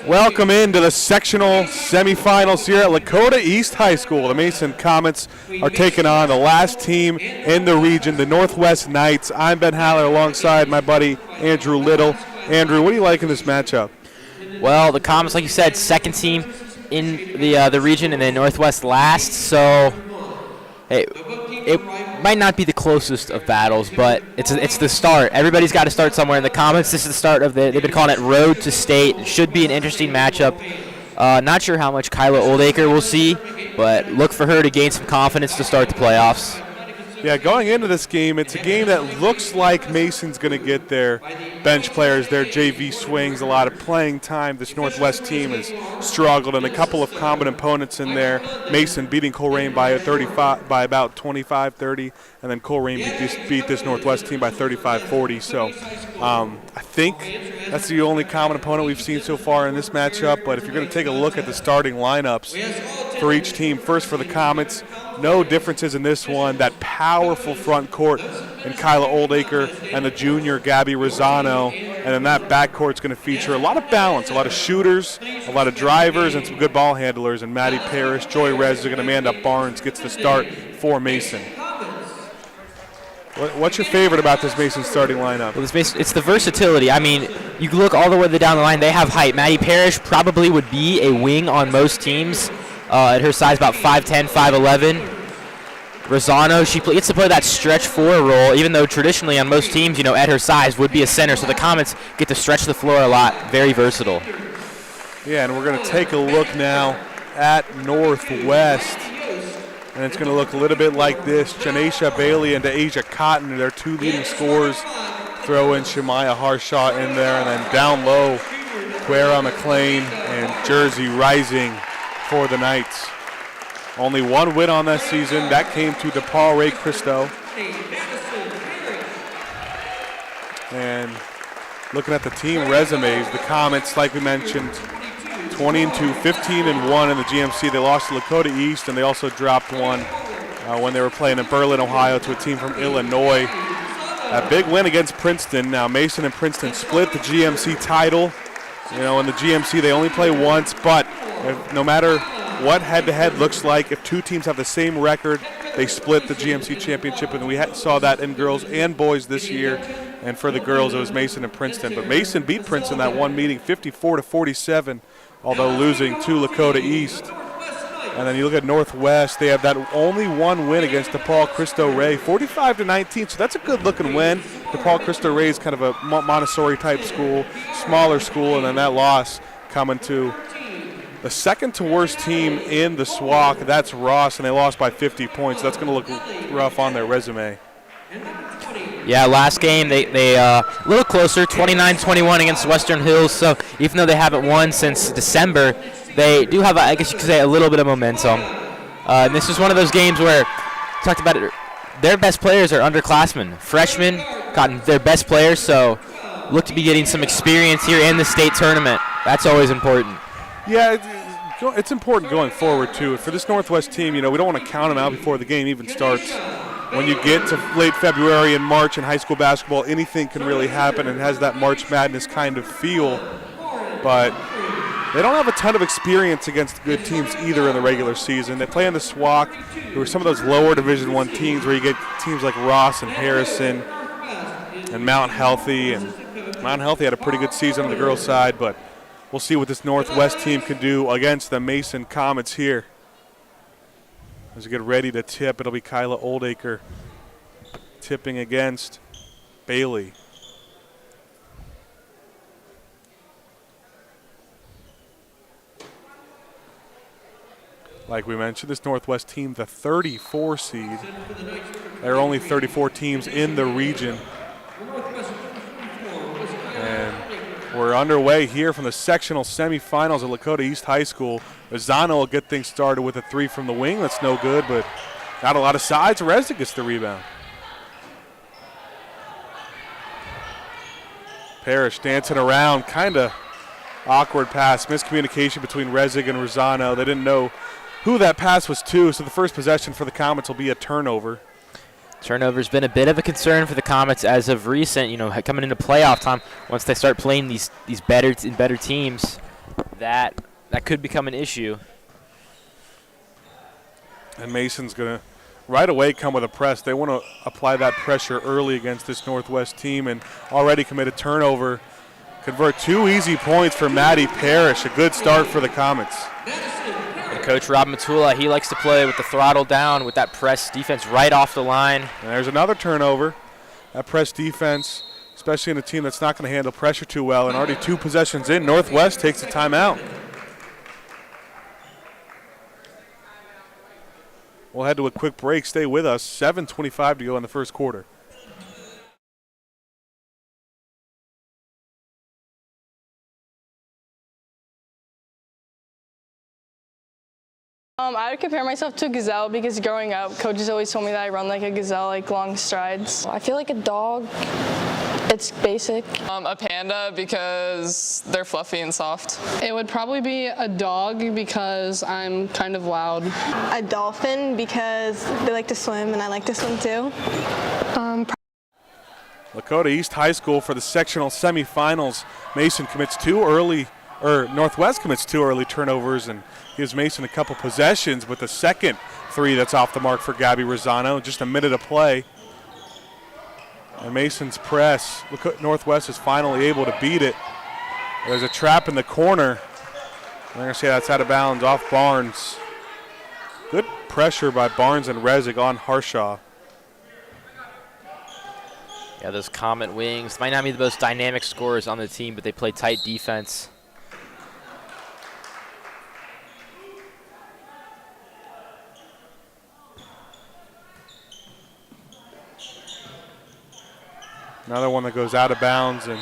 Welcome into the sectional semifinals here at Lakota East High School. The Mason Comets are taking on the last team in the region, the Northwest Knights. I'm Ben Haller alongside my buddy Andrew Little. Andrew, what do you like in this matchup? Well, the Comets, like you said, second team in the region and then Northwest last, so hey, it might not be the closest of battles, but it's the start. Everybody's got to start somewhere in the Comets. This is the start of they've been calling it Road to State. It should be an interesting matchup. Not sure how much Kyla Oldacre will see, but look for her to gain some confidence to start the playoffs. Yeah, going into this game, it's a game that looks like Mason's going to get their bench players, their JV swings, a lot of playing time. This Northwest team has struggled, and a couple of common opponents in there. Mason beating Coleraine by about 25-30, and then Coleraine beat this Northwest team by 35-40. So I think that's the only common opponent we've seen so far in this matchup. But if you're going to take a look at the starting lineups for each team, first for the Comets, no differences in this one. That powerful front court in Kyla Oldacre and the junior Gabby Rosano. And then that back court's going to feature a lot of balance, a lot of shooters, a lot of drivers, and some good ball handlers. And Maddie Parrish, Joy Resnick, and Amanda Barnes gets the start for Mason. What's your favorite about this Mason starting lineup? Well, it's the versatility. I mean, you look all the way down the line, they have height. Maddie Parrish probably would be a wing on most teams. At her size, about 5'10", 5'11". Rosano, she gets to play that stretch four role, even though traditionally on most teams, at her size would be a center. So the Comets get to stretch the floor a lot. Very versatile. Yeah, and we're going to take a look now at Northwest. And it's going to look a little bit like this. Janisha Bailey and Asia Cotton are their two leading scorers. Throw in Shemaya Harshaw in there. And then down low, Quera McLean and Jersey Rising for the Knights. Only one win on that season. That came to DePaul Ray Christo. And looking at the team resumes, the Comets, like we mentioned, 20-2, 15-1 in the GMC. They lost to Lakota East, and they also dropped one when they were playing in Berlin, Ohio, to a team from Illinois. A big win against Princeton. Now Mason and Princeton split the GMC title. In the GMC they only play once, but no matter what head-to-head looks like, if two teams have the same record, they split the GMC championship, and we saw that in girls and boys this year. And for the girls, it was Mason and Princeton. But Mason beat Princeton that one meeting 54-47, although losing to Lakota East. And then you look at Northwest, they have that only one win against DePaul Cristo Rey, 45-19, so that's a good-looking win. DePaul Cristo Rey is kind of a Montessori-type school, smaller school, and then that loss coming to the second-to-worst team in the SWAC, that's Ross, and they lost by 50 points. That's going to look rough on their resume. Yeah, last game they a little closer, 29-21 against Western Hills. So even though they haven't won since December, they do have, I guess you could say, a little bit of momentum. And this is one of those games where, talked about it, their best players are underclassmen. Freshmen got their best players, so look to be getting some experience here in the state tournament. That's always important. Yeah, it's important going forward, too. For this Northwest team, we don't want to count them out before the game even starts. When you get to late February and March in high school basketball, anything can really happen and has that March Madness kind of feel. But they don't have a ton of experience against good teams either in the regular season. They play in the SWAC. There were some of those lower Division I teams where you get teams like Ross and Harrison and Mount Healthy. And Mount Healthy had a pretty good season on the girls' side, but we'll see what this Northwest team can do against the Mason Comets here. As we get ready to tip, it'll be Kyla Oldacre tipping against Bailey. Like we mentioned, this Northwest team, the 34 seed. There are only 34 teams in the region. And we're underway here from the sectional semifinals at Lakota East High School. Rosano will get things started with a three from the wing. That's no good, but not a lot of sides. Resnick gets the rebound. Parrish dancing around, kind of awkward pass. Miscommunication between Resnick and Rosano. They didn't know who that pass was to, so the first possession for the Comets will be a turnover. Turnover's been a bit of a concern for the Comets as of recent, coming into playoff time once they start playing these better teams. that could become an issue. And Mason's going to right away come with a press. They want to apply that pressure early against this Northwest team and already commit a turnover. Convert 2 easy points for Maddie Parrish. A good start for the Comets. And Coach Rob Matula, he likes to play with the throttle down with that press defense right off the line. And there's another turnover. That press defense, especially in a team that's not going to handle pressure too well, and already 2 possessions in, Northwest takes a timeout. We'll head to a quick break. Stay with us. 7:25 to go in the first quarter. I would compare myself to a gazelle because growing up, coaches always told me that I run like a gazelle, like long strides. I feel like a dog. It's basic. A panda because they're fluffy and soft. It would probably be a dog because I'm kind of loud. A dolphin because they like to swim and I like to swim too. Lakota East High School for the sectional semifinals. Mason commits 2 early, or Northwest commits 2 early turnovers and gives Mason a couple possessions, but the second 3 that's off the mark for Gabby Rosano. Just a minute of play. And Mason's press, Northwest is finally able to beat it. There's a trap in the corner. I'm going to say that's out of bounds off Barnes. Good pressure by Barnes and Rezig on Harshaw. Yeah, those Comet wings might not be the most dynamic scorers on the team, but they play tight defense. Another one that goes out of bounds, and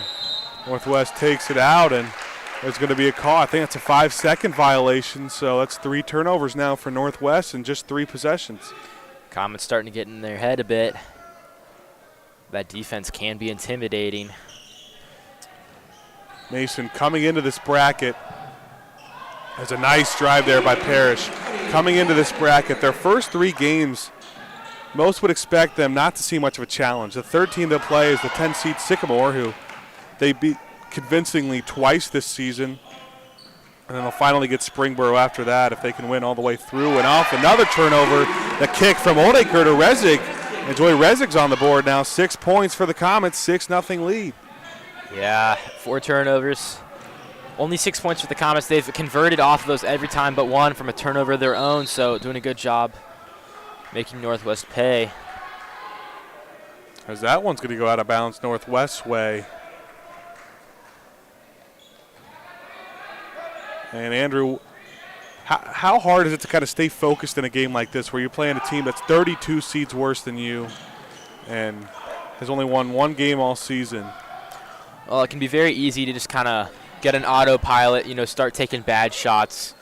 Northwest takes it out, and there's going to be a call. I think it's a 5-second violation, so that's 3 turnovers now for Northwest and just 3 possessions. Comets starting to get in their head a bit. That defense can be intimidating. Mason coming into this bracket. There's a nice drive there by Parrish. Coming into this bracket, their first 3 games, most would expect them not to see much of a challenge. The third team they'll play is the 10-seed Sycamore, who they beat convincingly twice this season. And then they'll finally get Springboro after that if they can win all the way through. And off another turnover, the kick from Oldacre to Rezig. And Joy Rezig's on the board now. 6 points for the Comets, 6-0 lead. Yeah, 4 turnovers. Only 6 points for the Comets. They've converted off of those every time but one from a turnover of their own, so doing a good job making Northwest pay. As that one's going to go out of bounds Northwest's way. And Andrew, how hard is it to kind of stay focused in a game like this where you're playing a team that's 32 seeds worse than you and has only won 1 game all season? Well, it can be very easy to just kind of get an autopilot, start taking bad shots.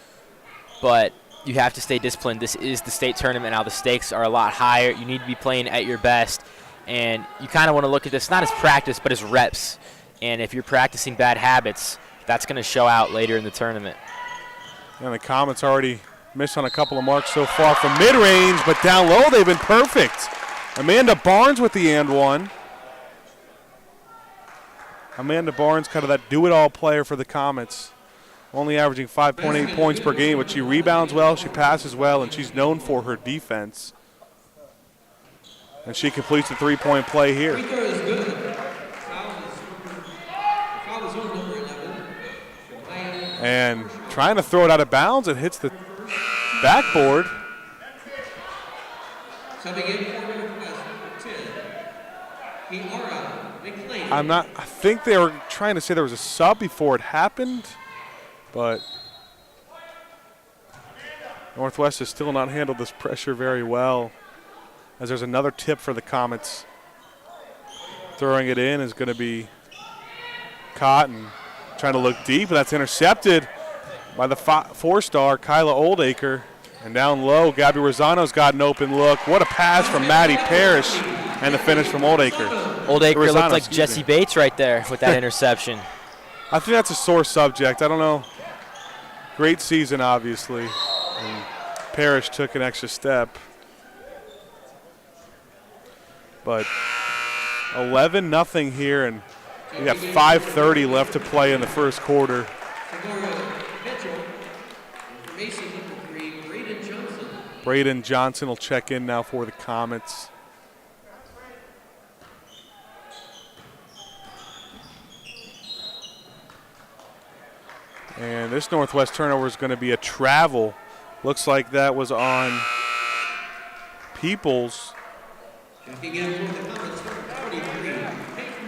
But you have to stay disciplined. This is the state tournament now. The stakes are a lot higher. You need to be playing at your best. And you kind of want to look at this not as practice, but as reps. And if you're practicing bad habits, that's going to show out later in the tournament. And the Comets already missed on a couple of marks so far from mid-range, but down low they've been perfect. Amanda Barnes with the and one. Amanda Barnes, kind of that do-it-all player for the Comets. Only averaging 5.8 points per game, but she rebounds well, she passes well, and she's known for her defense. And she completes the 3-point play here. And trying to throw it out of bounds, it hits the backboard. I think they were trying to say there was a sub before it happened, but Northwest has still not handled this pressure very well, as there's another tip for the Comets. Throwing it in is going to be Cotton, trying to look deep, and that's intercepted by the 4-star Kyla Oldacre. And down low, Gabby Rosano's got an open look. What a pass from Maddie Parrish, and the finish from Oldacre. Oldacre looked like Jesse Bates right there with that interception. I think that's a sore subject. I don't know. Great season, obviously. And Parrish took an extra step. But 11-0 here, and we got 5:30 left to play in the first quarter. Braden Johnson will check in now for the Comets. And this Northwest turnover is going to be a travel. Looks like that was on Peoples.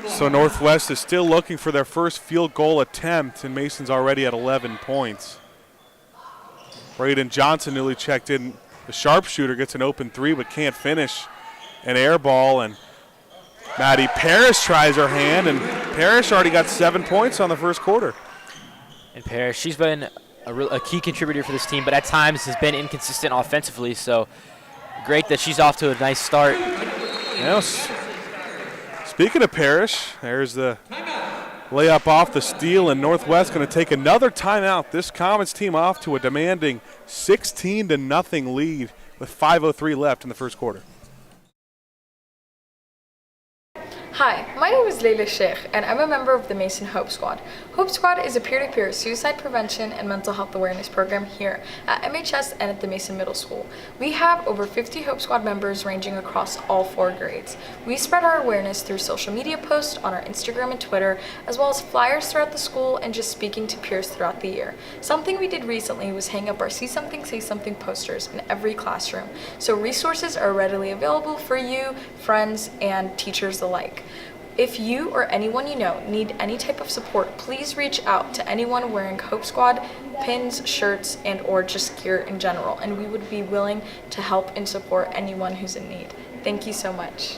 So Northwest is still looking for their first field goal attempt, and Mason's already at 11 points. Braden Johnson newly checked in. The sharpshooter gets an open three but can't finish. An air ball, and Maddie Parrish tries her hand, and Parrish already got 7 points on the first quarter. And Parrish, she's been a key contributor for this team, but at times has been inconsistent offensively, so great that she's off to a nice start. Yes. Speaking of Parrish, there's the layup off the steal, and Northwest going to take another timeout. This Comets team off to a demanding 16-0 lead with 5:03 left in the first quarter. Hi, my name is Leila Sheikh, and I'm a member of the Mason Hope Squad. Hope Squad is a peer-to-peer suicide prevention and mental health awareness program here at MHS and at the Mason Middle School. We have over 50 Hope Squad members ranging across all 4 grades. We spread our awareness through social media posts on our Instagram and Twitter, as well as flyers throughout the school and just speaking to peers throughout the year. Something we did recently was hang up our See Something, Say Something posters in every classroom, so resources are readily available for you, friends, and teachers alike. If you or anyone you know need any type of support, please reach out to anyone wearing Hope Squad pins, shirts, and or just gear in general, and we would be willing to help and support anyone who's in need. Thank you so much.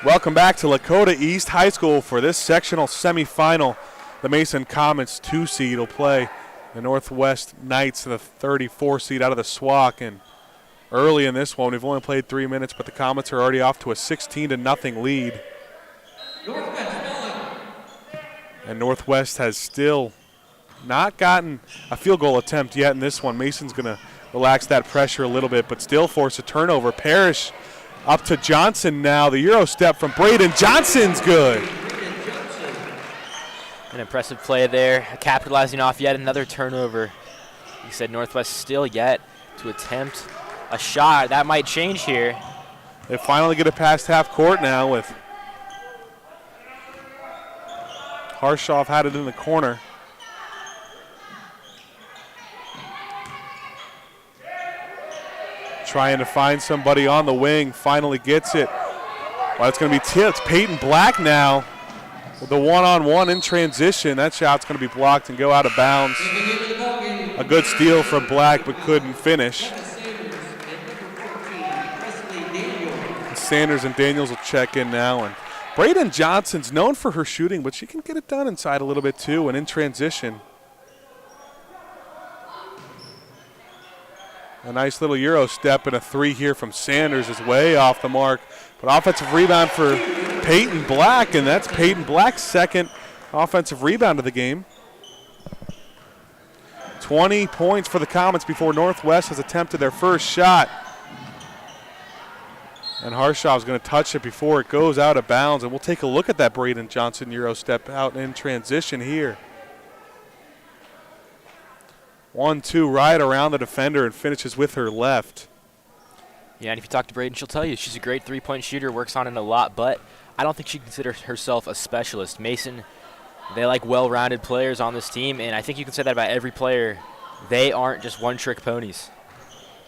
Welcome back to Lakota East High School for this sectional semifinal. The Mason Comets 2 seed will play the Northwest Knights, the 34 seed out of the SWAC. And early in this one, we've only played 3 minutes, but the Comets are already off to a 16-0 lead. And Northwest has still not gotten a field goal attempt yet in this one. Mason's going to relax that pressure a little bit, but still force a turnover. Parrish up to Johnson now. The Euro step from Braden Johnson's good. An impressive play there, capitalizing off yet another turnover. You said Northwest still yet to attempt a shot. That might change here. They finally get it past half court now with Harshoff had it in the corner. Trying to find somebody on the wing, finally gets it. Well, it's going to be tipped. Peyton Black now with the one-on-one in transition. That shot's going to be blocked and go out of bounds. A good steal from Black, but couldn't finish. And Sanders and Daniels will check in now. And Braden Johnson's known for her shooting, but she can get it done inside a little bit too and in transition. A nice little Euro step and a 3 here from Sanders is way off the mark. But offensive rebound for Peyton Black, and that's Peyton Black's second offensive rebound of the game. 20 points for the Comets before Northwest has attempted their first shot. And Harshoff's going to touch it before it goes out of bounds. And we'll take a look at that Braden Johnson Euro step out in transition here. 1-2 right around the defender and finishes with her left. Yeah, and if you talk to Braden, she'll tell you she's a great three-point shooter, works on it a lot, but I don't think she considers herself a specialist. Mason, they like well-rounded players on this team, and I think you can say that about every player. They aren't just one-trick ponies.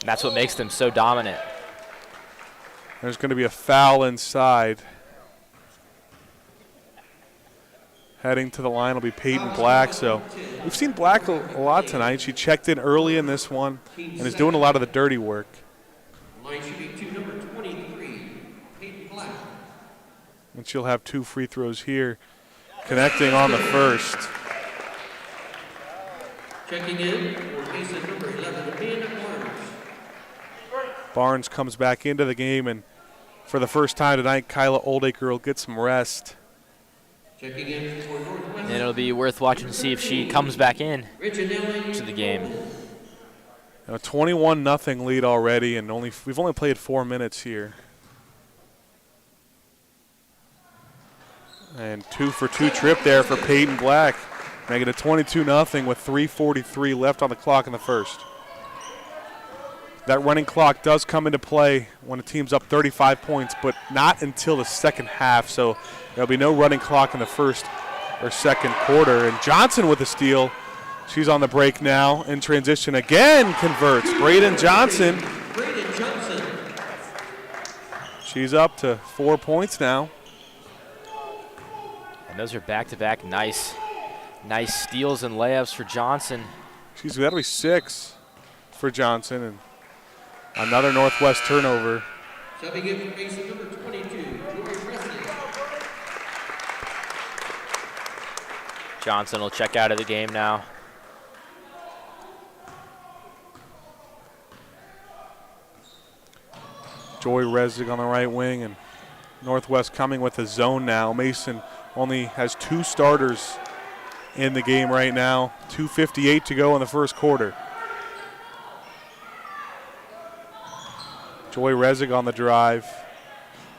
And that's what makes them so dominant. There's going to be a foul inside. Heading to the line will be Peyton Black. So we've seen Black a lot tonight. She checked in early in this one and is doing a lot of the dirty work. And she'll have 2 free throws here, connecting on the first. Checking in for Mason number 11, Barnes. Barnes comes back into the game, and for the first time tonight, Kyla Oldacre will get some rest. Checking in for Northwest. And it'll be worth watching to see if she comes back in to the game. A 21-0 lead already, and we've only played 4 minutes here. And 2-for-2 trip there for Peyton Black, making it 22-0 with 3:43 left on the clock in the first. That running clock does come into play when a team's up 35 points, but not until the second half, so there'll be no running clock in the first or second quarter. And Johnson with a steal. She's on the break now in transition again, converts. Braden Johnson. She's up to 4 points now. And those are back-to-back nice steals and layups for Johnson. That'll be 6 for Johnson, and another Northwest turnover. Subbing in for Mason number 22, Joy Resnick. Johnson will check out of the game now. Joy Resig on the right wing, and Northwest coming with a zone now. Mason only has 2 starters in the game right now. 2:58 to go in the first quarter. Joy Resig on the drive.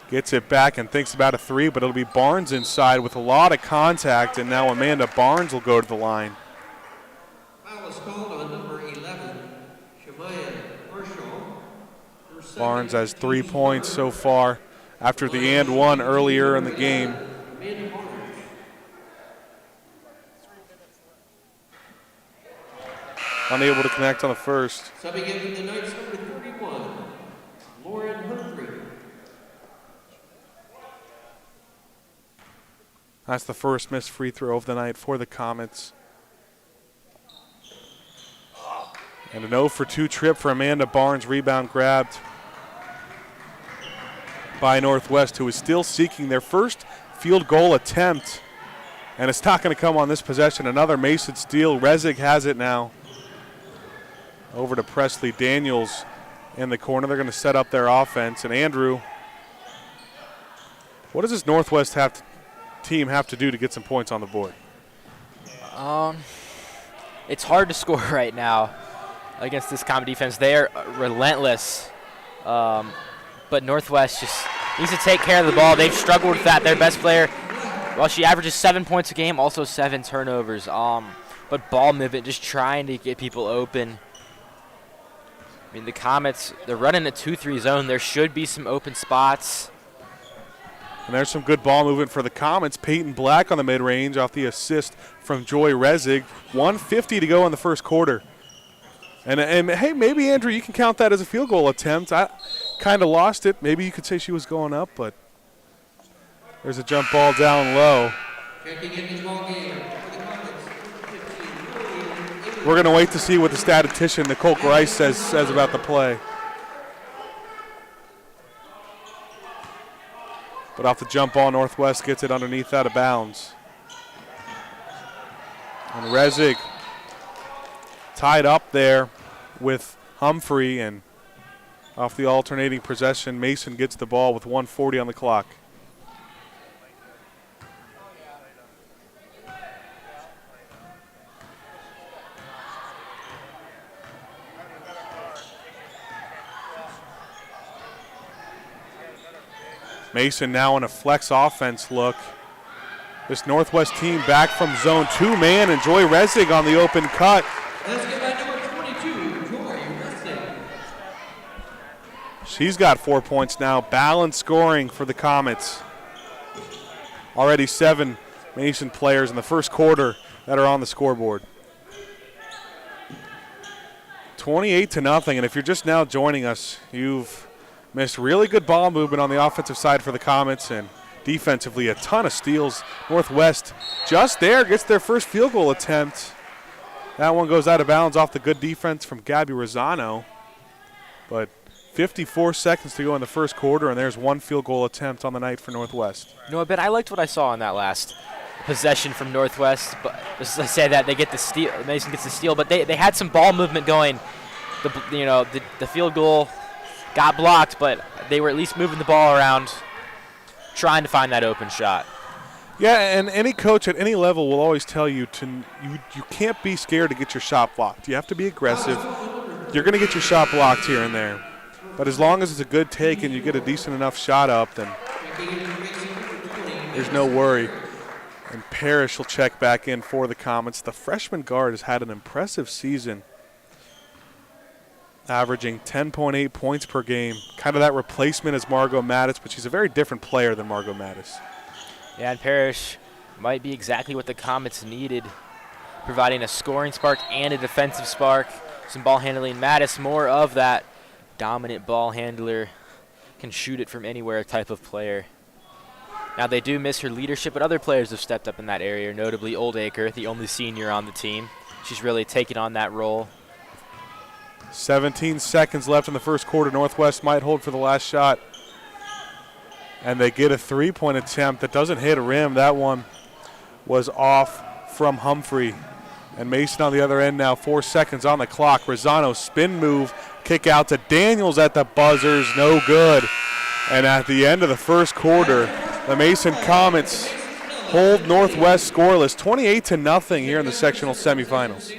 Gets it back and thinks about a 3, but it'll be Barnes inside with a lot of contact, and now Amanda Barnes will go to the line. Foul is called on number 11, Shemaya Marshall. Barnes has 3 points so far after the and 1 earlier in the game. Unable to connect on the first. Subbing in for the Knights number 31, Lauren Humphrey. That's the first missed free throw of the night for the Comets. And an 0-for-2 trip for Amanda Barnes. Rebound grabbed by Northwest, who is still seeking their first field goal attempt. And it's not going to come on this possession. Another Mason steal. Resig has it now. Over to Presley Daniels in the corner. They're going to set up their offense. And Andrew, what does this Northwest team have to do to get some points on the board? It's hard to score right now against this Comet defense. They are relentless. But Northwest just needs to take care of the ball. They've struggled with that. Their best player, well, she averages 7 points a game, also 7 turnovers. But ball movement, just trying to get people open. I mean, the Comets, they're running a 2-3 zone. There should be some open spots. And there's some good ball movement for the Comets. Peyton Black on the mid-range off the assist from Joy Resig. 1:50 to go in the first quarter. And hey, maybe, Andrew, you can count that as a field goal attempt. I kind of lost it. Maybe you could say she was going up, but there's a jump ball down low. We're going to wait to see what the statistician, Nicole Grice, says about the play. But off the jump ball, Northwest gets it underneath out of bounds. And Resig tied up there with Humphrey, and off the alternating possession, Mason gets the ball with 1:40 on the clock. Mason now in a flex offense look. This Northwest team back from zone 2-man, and Joy Resig on the open cut. Let's get back number 22, Joy Resnick. She's got 4 points now. Balanced scoring for the Comets. Already 7 Mason players in the first quarter that are on the scoreboard. 28-0, and if you're just now joining us, you've missed really good ball movement on the offensive side for the Comets, and defensively a ton of steals. Northwest just there, gets their first field goal attempt. That one goes out of bounds off the good defense from Gabby Rosano. But 54 seconds to go in the first quarter, and there's one field goal attempt on the night for Northwest. You know, I liked what I saw in that last possession from Northwest. But as I say that, they get the steal. Mason gets the steal, but they had some ball movement going. The field goal got blocked, but they were at least moving the ball around, trying to find that open shot. Yeah, and any coach at any level will always tell you you can't be scared to get your shot blocked. You have to be aggressive. You're going to get your shot blocked here and there. But as long as it's a good take and you get a decent enough shot up, then there's no worry. And Parrish will check back in for the Comets. The freshman guard has had an impressive season, averaging 10.8 points per game. Kind of that replacement as Margot Mattis, but she's a very different player than Margot Mattis. Yeah, and Parrish might be exactly what the Comets needed, providing a scoring spark and a defensive spark. Some ball handling. Mattis, more of that dominant ball handler, can shoot it from anywhere type of player. Now they do miss her leadership, but other players have stepped up in that area, notably Oldacre, the only senior on the team. She's really taken on that role. 17 seconds left in the first quarter. Northwest might hold for the last shot. And they get a three-point attempt that doesn't hit a rim. That one was off from Humphrey. And Mason on the other end now, 4 seconds on the clock. Rosano spin move, kick out to Daniels at the buzzers, no good. And at the end of the first quarter, the Mason Comets hold Northwest scoreless, 28-0 here in the sectional semifinals.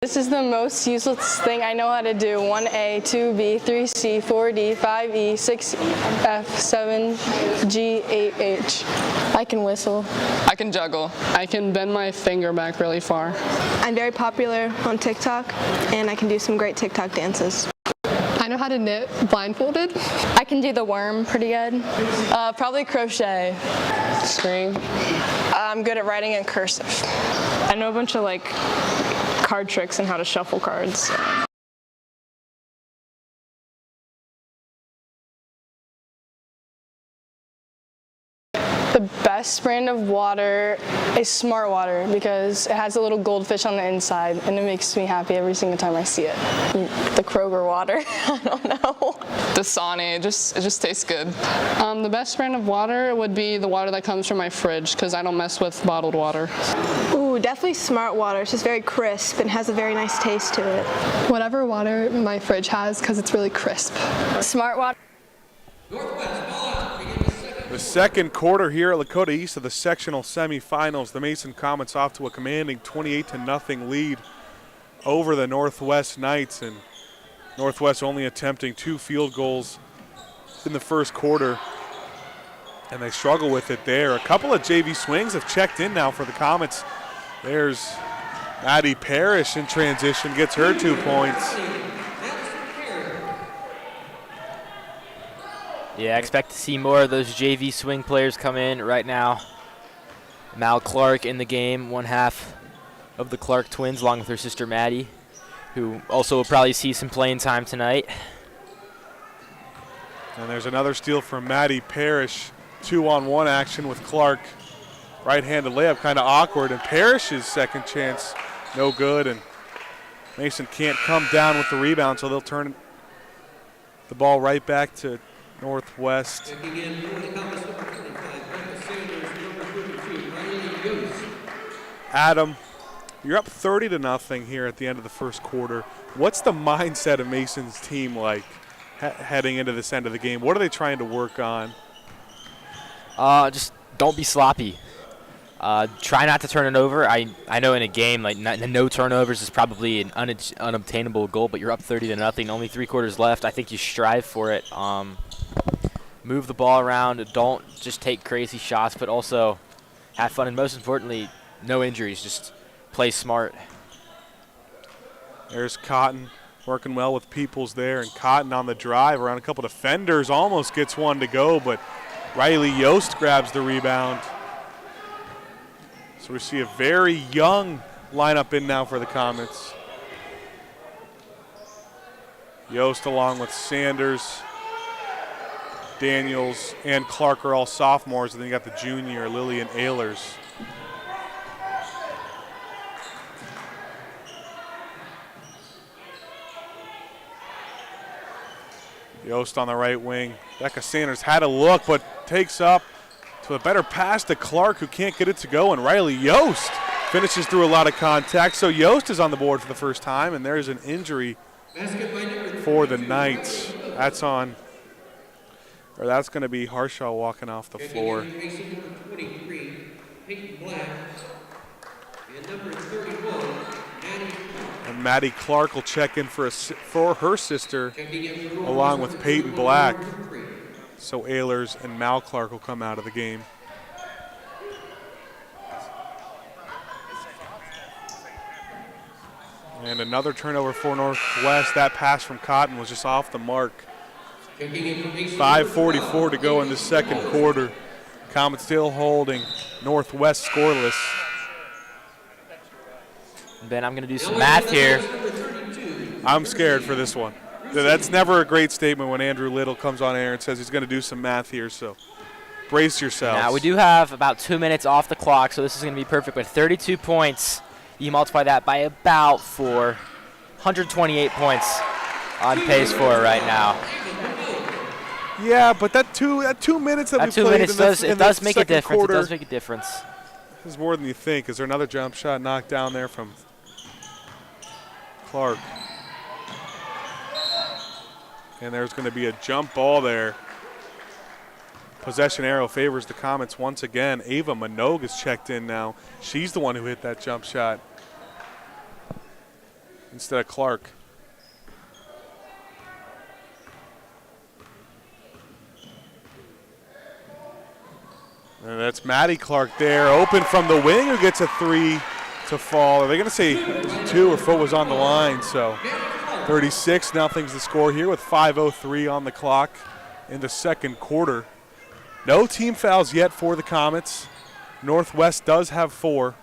This is the most useless thing I know how to do. 1A, 2B, 3C, 4D, 5E, 6F, 7G, 8H. I can whistle. I can juggle. I can bend my finger back really far. I'm very popular on TikTok, and I can do some great TikTok dances. I know how to knit blindfolded. I can do the worm pretty good. Probably crochet. Scream. I'm good at writing in cursive. I know a bunch of card tricks and how to shuffle cards. The best brand of water is Smart Water because it has a little goldfish on the inside and it makes me happy every single time I see it. The Kroger water, I don't know. Dasani, it just tastes good. The best brand of water would be the water that comes from my fridge because I don't mess with bottled water. Ooh, definitely Smart Water. It's just very crisp and has a very nice taste to it. Whatever water my fridge has because it's really crisp. Smart Water. The second quarter here at Lakota East of the sectional semifinals. The Mason Comets off to a commanding 28-0 lead over the Northwest Knights, and Northwest only attempting 2 field goals in the first quarter, and they struggle with it there. A couple of JV swings have checked in now for the Comets. There's Maddie Parrish in transition, gets her 2 points. Yeah, I expect to see more of those JV swing players come in right now. Mal Clark in the game, one half of the Clark twins, along with her sister Maddie, who also will probably see some playing time tonight. And there's another steal from Maddie Parrish. 2-on-1 action with Clark. Right-handed layup, kind of awkward, and Parrish's second chance, no good. And Mason can't come down with the rebound, so they'll turn the ball right back to Northwest. Checking in for the Comets, number 25, Becca Sanders, number 32, Riley Yost. Adam, you're up 30-0 here at the end of the first quarter. What's the mindset of Mason's team like heading into this end of the game? What are they trying to work on? Just don't be sloppy. Try not to turn it over. I know in a game, no turnovers is probably an unobtainable goal, but you're up 30-0, only 3 quarters left. I think you strive for it. Move the ball around. Don't just take crazy shots, but also have fun. And most importantly, no injuries. Just play smart. There's Cotton working well with Peoples there, and Cotton on the drive around a couple defenders, almost gets one to go, but Riley Yost grabs the rebound. So we see a very young lineup in now for the Comets. Yost along with Sanders, Daniels, and Clark are all sophomores, and then you got the junior, Lillian Ehlers. Yost on the right wing. Becca Sanders had a look, but takes up to a better pass to Clark, who can't get it to go, and Riley Yost finishes through a lot of contact. So Yost is on the board for the first time, and there's an injury for the Knights. That's going to be Harshaw walking off the floor. Facing number 23, Peyton Black, and number 31, Maddie And Maddie Clark will check in for her sister, along with Peyton Black. So Ehlers and Mal Clark will come out of the game. And another turnover for Northwest. That pass from Cotton was just off the mark. 5:44 to go in the second quarter. Comets still holding Northwest scoreless. Ben, I'm going to do some math here. I'm scared for this one. That's never a great statement when Andrew Little comes on air and says he's going to do some math here, so brace yourselves. Now, we do have about 2 minutes off the clock, so this is going to be perfect. With 32 points, you multiply that by about 4. 128 points on pace for right now. Yeah, but that 2 minutes that we played minutes does make a difference. Quarter, it does make a difference. This is more than you think. Is there another jump shot knocked down there from Clark? And there's going to be a jump ball there. Possession arrow favors the Comets once again. Ava Minogue is checked in now. She's the one who hit that jump shot instead of Clark. And that's Maddie Clark there, open from the wing, who gets a 3 to fall. Are they going to say 2 or foot was on the line? So 36-0's the score here with 5:03 on the clock in the second quarter. No team fouls yet for the Comets. Northwest does have 4.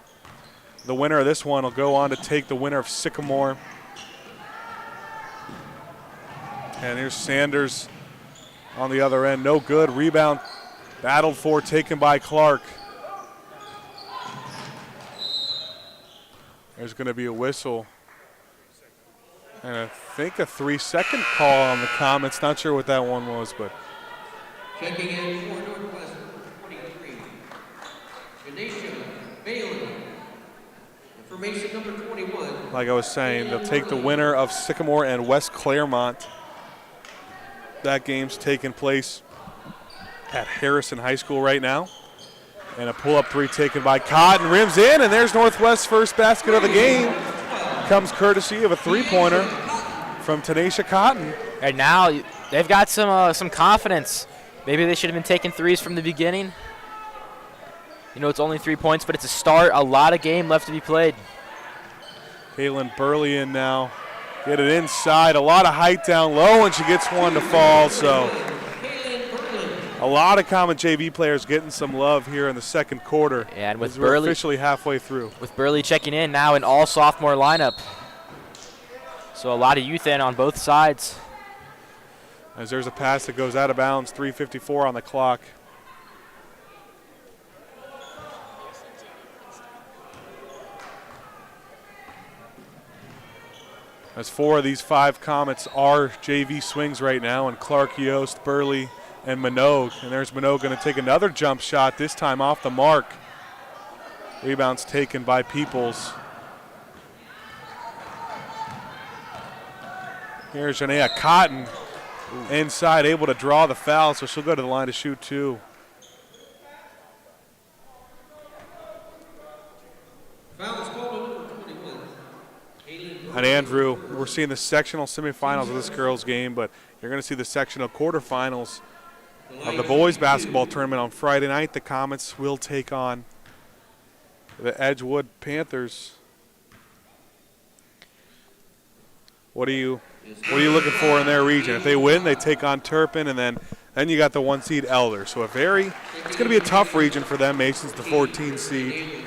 The winner of this one will go on to take the winner of Sycamore. And here's Sanders on the other end. No good. Rebound battled for, taken by Clark. There's going to be a whistle. And I think a 3-second call on the Comets. Not sure what that one was, but. Checking in for Northwest, number 23, Janisha Bailey. Information number 21. Like I was saying, they'll take the winner of Sycamore and West Claremont. That game's taking place at Harrison High School right now. And a pull-up 3 taken by Cotton, rims in, and there's Northwest's first basket of the game. Comes courtesy of a 3-pointer from Tanisha Cotton. Right now, they've got some confidence. Maybe they should have been taking threes from the beginning. You know, it's only 3 points, but it's a start. A lot of game left to be played. Kaylin Burley in now. Get it inside. A lot of height down low, and she gets one to fall. So a lot of Comet JV players getting some love here in the second quarter. Yeah, and with we're Burley officially halfway through. With Burley checking in now, an all-sophomore lineup. So a lot of youth in on both sides. As there's a pass that goes out of bounds, 3:54 on the clock. As 4 of these 5 Comets are JV swings right now, and Clark, Yost, Burley, and Minogue. And there's Minogue going to take another jump shot, this time off the mark. Rebounds taken by Peoples. Here's Janaea Cotton inside, able to draw the foul, so she'll go to the line to shoot 2. Foul is called on number 21. And Andrew, we're seeing the sectional semifinals of this girls' game, but you're going to see the sectional quarterfinals of the boys' basketball tournament on Friday night. The Comets will take on the Edgewood Panthers. What are you looking for in their region? If they win, they take on Turpin, and then you got the 1 seed Elder. So it's going to be a tough region for them. Mason's the 14 seed.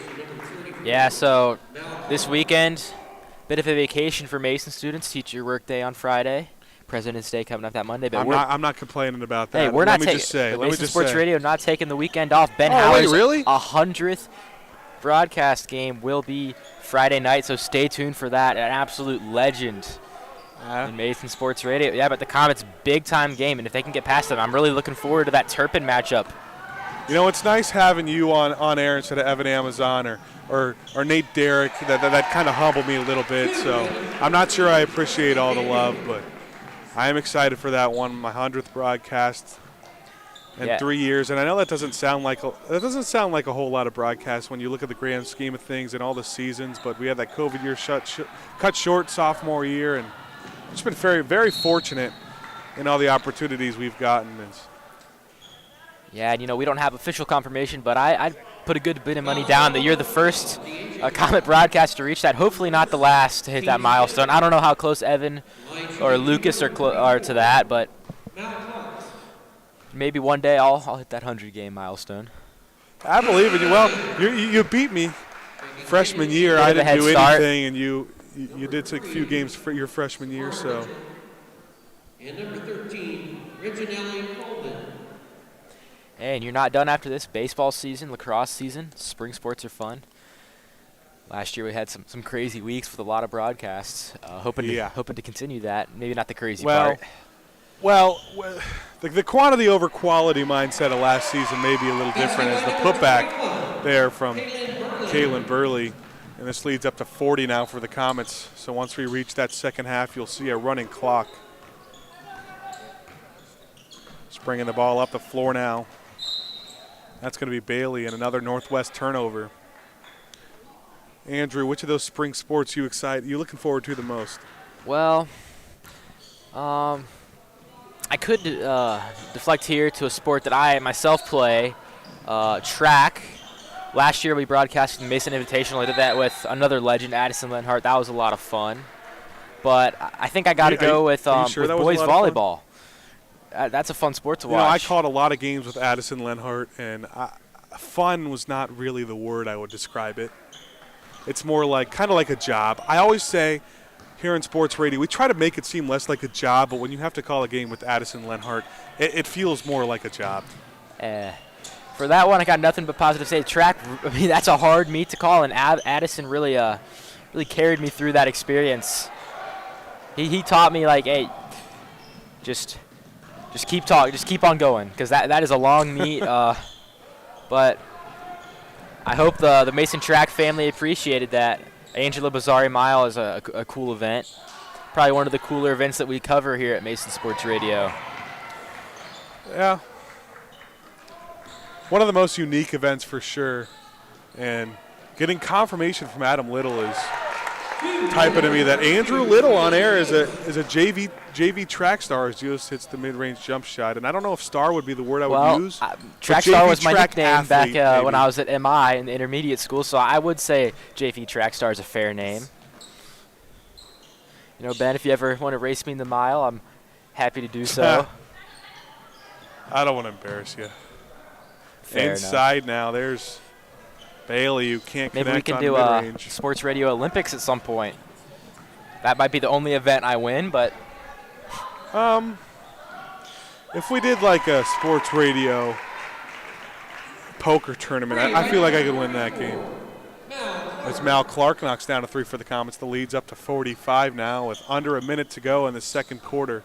Yeah, so this weekend, bit of a vacation for Mason students. Teacher work day on Friday. President's Day coming up that Monday. But I'm not complaining about that. Hey, we're not taking. Mason Sports Radio not taking the weekend off. Ben Howard's really? 100th broadcast game will be Friday night, so stay tuned for that. An absolute legend in Mason Sports Radio. Yeah, but the Comets' big-time game, and if they can get past them, I'm really looking forward to that Turpin matchup. You know, it's nice having you on air instead of Evan Amazon or Nate Derrick. That kind of humbled me a little bit, so I'm not sure I appreciate all the love, but I am excited for that one, my 100th broadcast. in 3 years. And I know that doesn't sound like a whole lot of broadcasts when you look at the grand scheme of things and all the seasons. But we had that COVID year cut short sophomore year, and just been very, very fortunate in all the opportunities we've gotten. Yeah, and we don't have official confirmation, but I'd put a good bit of money down that you're the first Comet broadcast to reach that. Hopefully not the last to hit that milestone. I don't know how close Evan or Lucas are to that, but maybe one day I'll hit that 100-game milestone. I believe in you. Well, you beat me freshman year. I didn't do anything, and you did take a few games for your freshman year. So. And number 13, Reginelli Coleman. Hey, and you're not done after this. Baseball season, lacrosse season, spring sports are fun. Last year we had some crazy weeks with a lot of broadcasts. Hoping to continue that. Maybe not the crazy part. Well, the quantity over quality mindset of last season may be a little different as the putback there from Kaylin Burley. And this leads up to 40 now for the Comets. So once we reach that second half, you'll see a running clock. Bringing the ball up the floor now. That's going to be Bailey and another Northwest turnover. Andrew, which of those spring sports you looking forward to the most? Well, I could deflect here to a sport that I myself play, track. Last year we broadcasted the Mason Invitational. I did that with another legend, Addison Lenhart. That was a lot of fun. But I think I got to go with boys volleyball. That's a fun sport to watch. I caught a lot of games with Addison Lenhart, and fun was not really the word I would describe it. It's more like kind of like a job. I always say here in sports radio, we try to make it seem less like a job, but when you have to call a game with Addison Lenhart, it feels more like a job. For that one, I got nothing but positive to say. Track, that's a hard meet to call, and Addison really carried me through that experience. He taught me, like, hey, just keep talking. Just keep on going, because that is a long meet. But I hope the Mason Track family appreciated that. Angela Bazzari Mile is a cool event. Probably one of the cooler events that we cover here at Mason Sports Radio. Yeah. One of the most unique events for sure. And getting confirmation from Adam Little is typing to me that Andrew Little on air is a JV track star as just hits the mid-range jump shot. And I don't know if star would be the word I would use. Track star was my nickname back when I was at MI in the intermediate school, so I would say JV track star is a fair name. Ben, if you ever want to race me in the mile, I'm happy to do so. I don't want to embarrass you. Fair Inside enough. now, there's Bailey, who can't connect on mid-range. Maybe we can do Sports Radio Olympics at some point. That might be the only event I win, but if we did like a sports radio poker tournament, I feel like I could win that game. As Mal Clark knocks down a three for the Comets, the lead's up to 45 now with under a minute to go in the second quarter.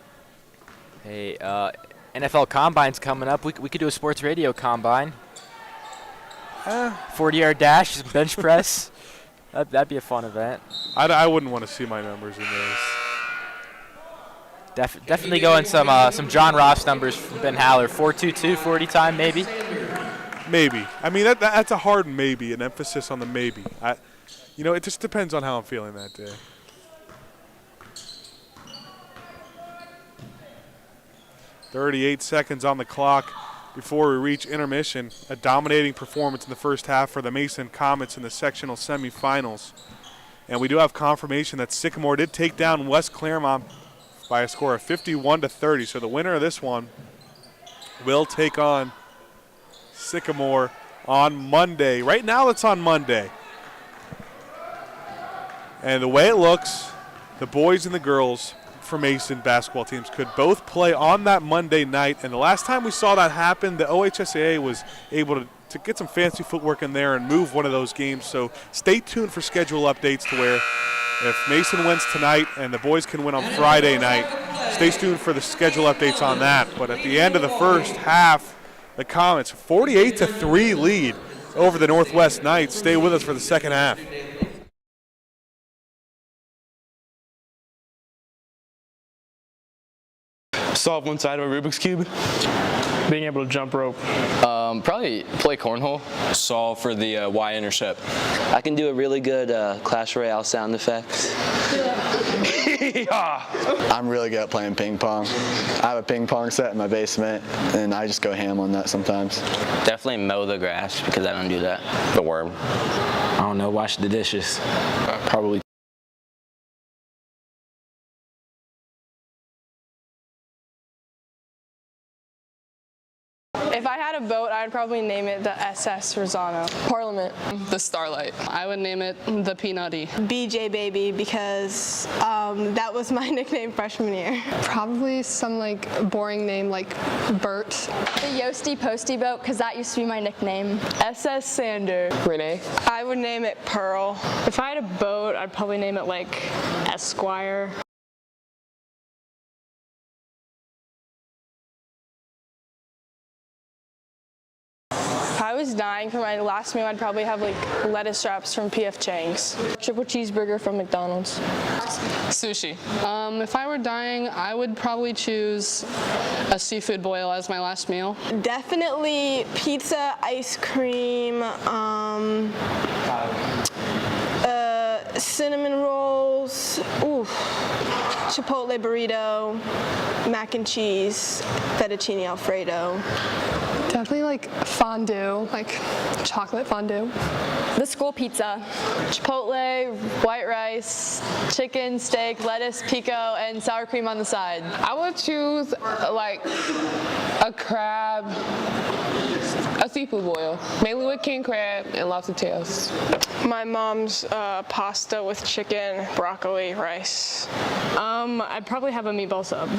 Hey, NFL Combine's coming up. We could do a sports radio combine. 40-yard dash, bench press. That'd be a fun event. I wouldn't want to see my numbers in those. Definitely going some John Ross numbers from Ben Haller. 4.22 40 time, maybe. Maybe. I mean, that's a hard maybe, an emphasis on the maybe. It just depends on how I'm feeling that day. .38 seconds on the clock before we reach intermission. A dominating performance in the first half for the Mason Comets in the sectional semifinals. And we do have confirmation that Sycamore did take down West Claremont by a score of 51-30. So the winner of this one will take on Sycamore on Monday. Right now it's on Monday. And the way it looks, the boys and the girls for Mason basketball teams could both play on that Monday night. And the last time we saw that happen, the OHSAA was able to get some fancy footwork in there and move one of those games. So stay tuned for schedule updates to where if Mason wins tonight and the boys can win on Friday night, stay tuned for the schedule updates on that. But at the end of the first half, the Comets 48-3 lead over the Northwest Knights. Stay with us for the second half. solve one side of a Rubik's Cube. Being able to jump rope. Probably play cornhole. Solve for the Y-intercept. I can do a really good Clash Royale sound effects. I'm really good at playing ping pong. I have a ping pong set in my basement, and I just go ham on that sometimes. Definitely mow the grass because I don't do that. The worm. I don't know, wash the dishes. Probably. If I had a boat, I'd probably name it the SS Rosano. Parliament. The Starlight. I would name it the Peanutty. BJ Baby because that was my nickname freshman year. Probably some like boring name like Bert. The Yoasty Posty boat, because that used to be my nickname. SS Sander. Renee. I would name it Pearl. If I had a boat, I'd probably name it like Esquire. If I was dying for my last meal, I'd probably have like lettuce wraps from P.F. Chang's. Triple cheeseburger from McDonald's. Sushi. If I were dying, I would probably choose a seafood boil as my last meal. Definitely pizza, ice cream, cinnamon rolls, Chipotle burrito, mac and cheese, fettuccine Alfredo. Definitely like fondue, like chocolate fondue. The school pizza. Chipotle, white rice, chicken, steak, lettuce, pico, and sour cream on the side. I would choose like a crab, a seafood boil, mainly with king crab and lobster tails. My mom's pasta with chicken, broccoli, rice. I'd probably have a meatball sub.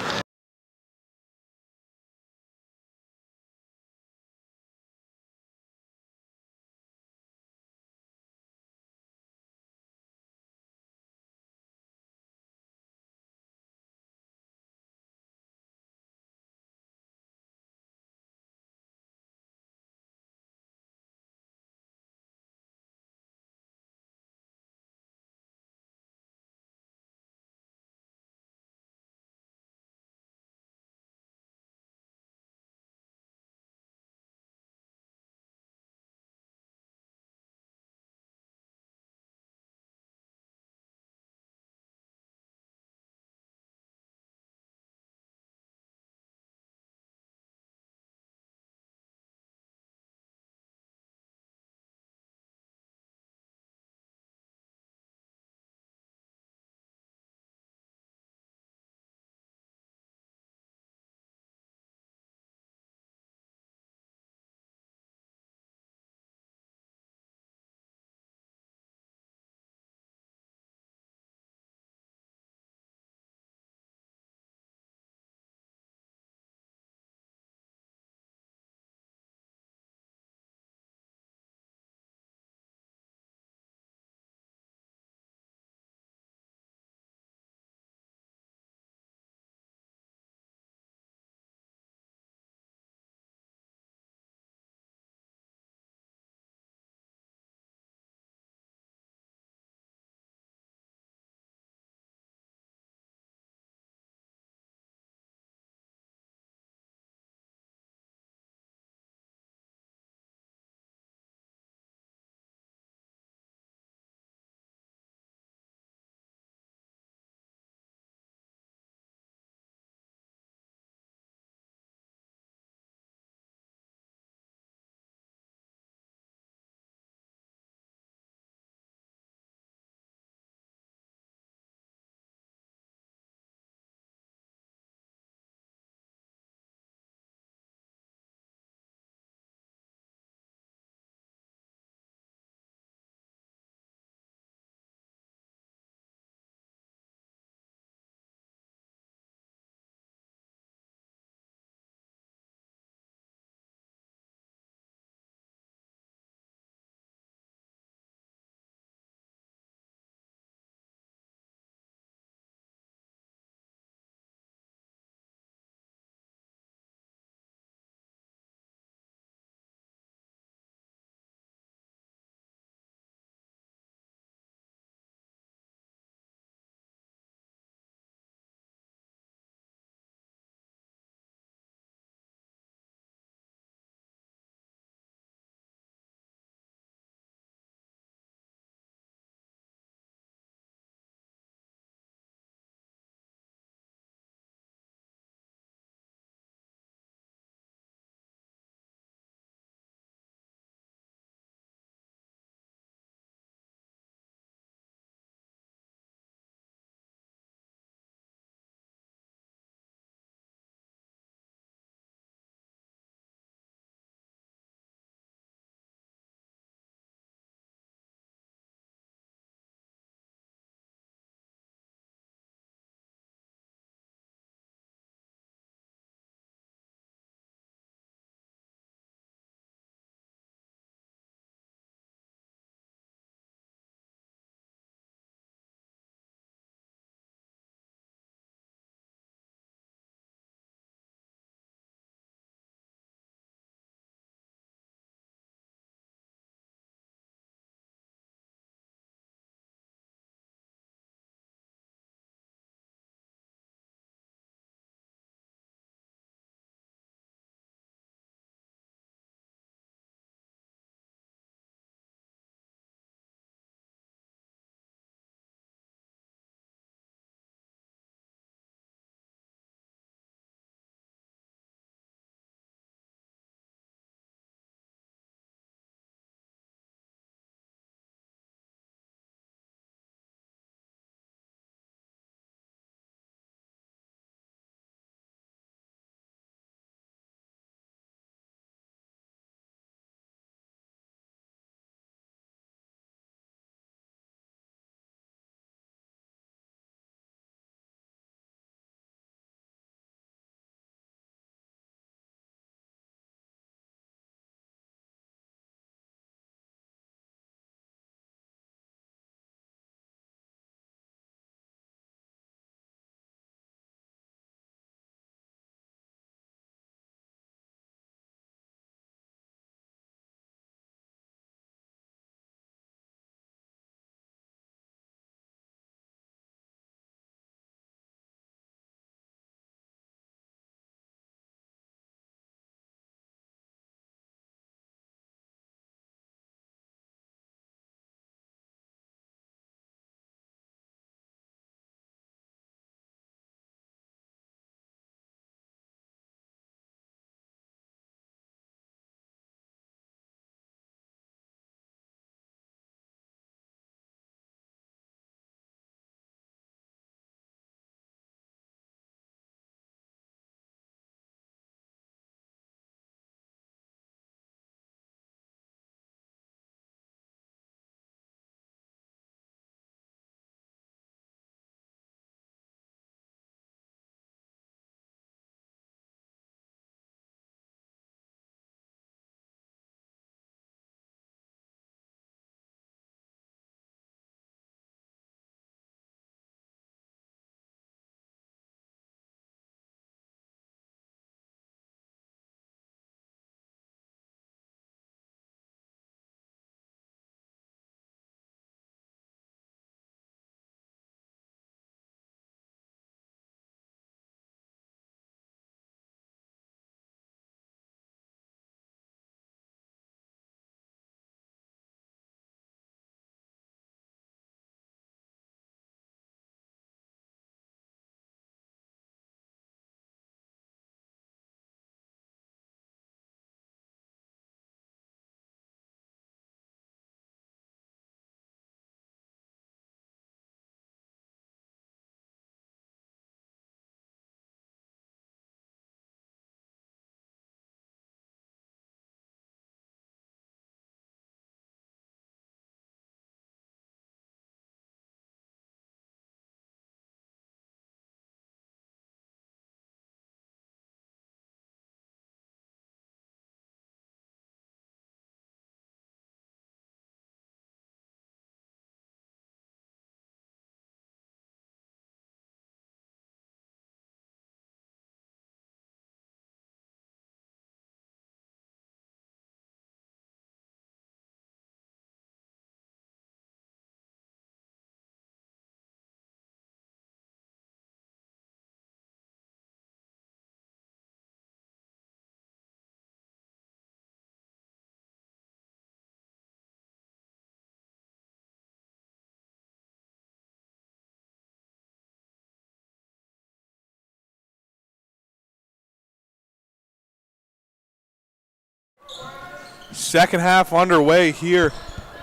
Second half underway here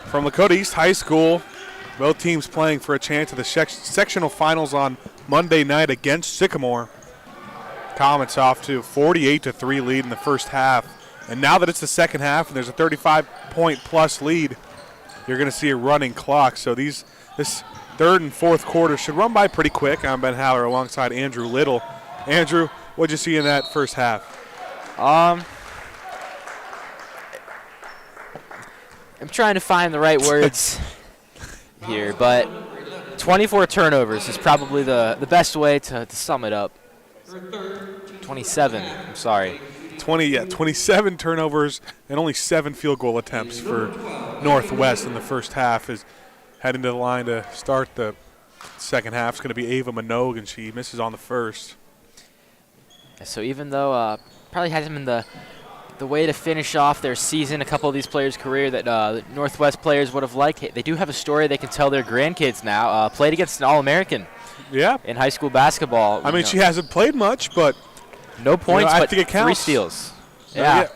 from Lakota East High School. Both teams playing for a chance at the sectional finals on Monday night against Sycamore. Comets off to 48-3 lead in the first half. And now that it's the second half and there's a 35-point-plus lead, you're going to see a running clock. So this third and fourth quarter should run by pretty quick. I'm Ben Haller alongside Andrew Little. Andrew, what'd you see in that first half? I'm trying to find the right words here, but 24 turnovers is probably the best way to sum it up. 27, I'm sorry. 27 turnovers and only 7 field goal attempts for Northwest in the first half. Is heading to the line to start the second half. It's going to be Ava Minogue, and she misses on the first. So even though probably hasn't been the way to finish off their season, a couple of these players' career that Northwest players would have liked, they do have a story they can tell their grandkids now. Played against an All-American in high school basketball. I mean, she hasn't played much, but no points, I but think it counts. 3 steals. Yeah.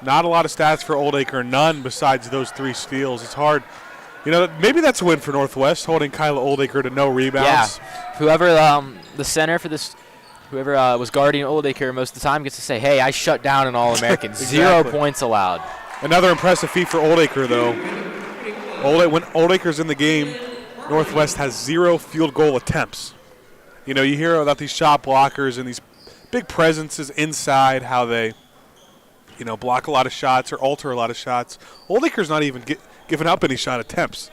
Not a lot of stats for Oldacre, none besides those 3 steals. It's hard. Maybe that's a win for Northwest, holding Kyla Oldacre to no rebounds. Yeah. Whoever the center for this, whoever was guarding Oldacre most of the time gets to say, hey, I shut down an All-American. Exactly. 0 points allowed. Another impressive feat for Oldacre, though. When Oldacre's in the game, Northwest has 0 field goal attempts. You hear about these shot blockers and these big presences inside, how they, block a lot of shots or alter a lot of shots. Oldacre's not even giving up any shot attempts.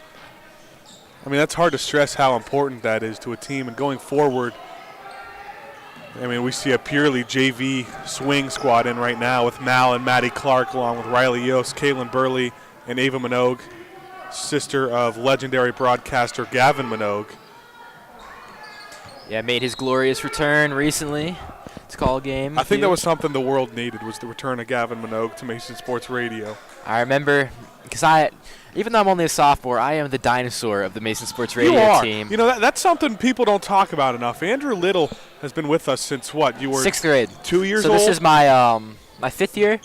I mean, that's hard to stress how important that is to a team. And going forward, I mean, we see a purely JV swing squad in right now with Mal and Maddie Clark, along with Riley Yost, Caitlin Burley, and Ava Minogue, sister of legendary broadcaster Gavin Minogue. Yeah, made his glorious return recently to call a game. I think that was something the world needed, was the return of Gavin Minogue to Mason Sports Radio. I remember, because even though I'm only a sophomore, I am the dinosaur of the Mason Sports Radio team. That's something people don't talk about enough. Andrew Little has been with us since what? You were 6th grade. 2 years old? old? So this is my 5th year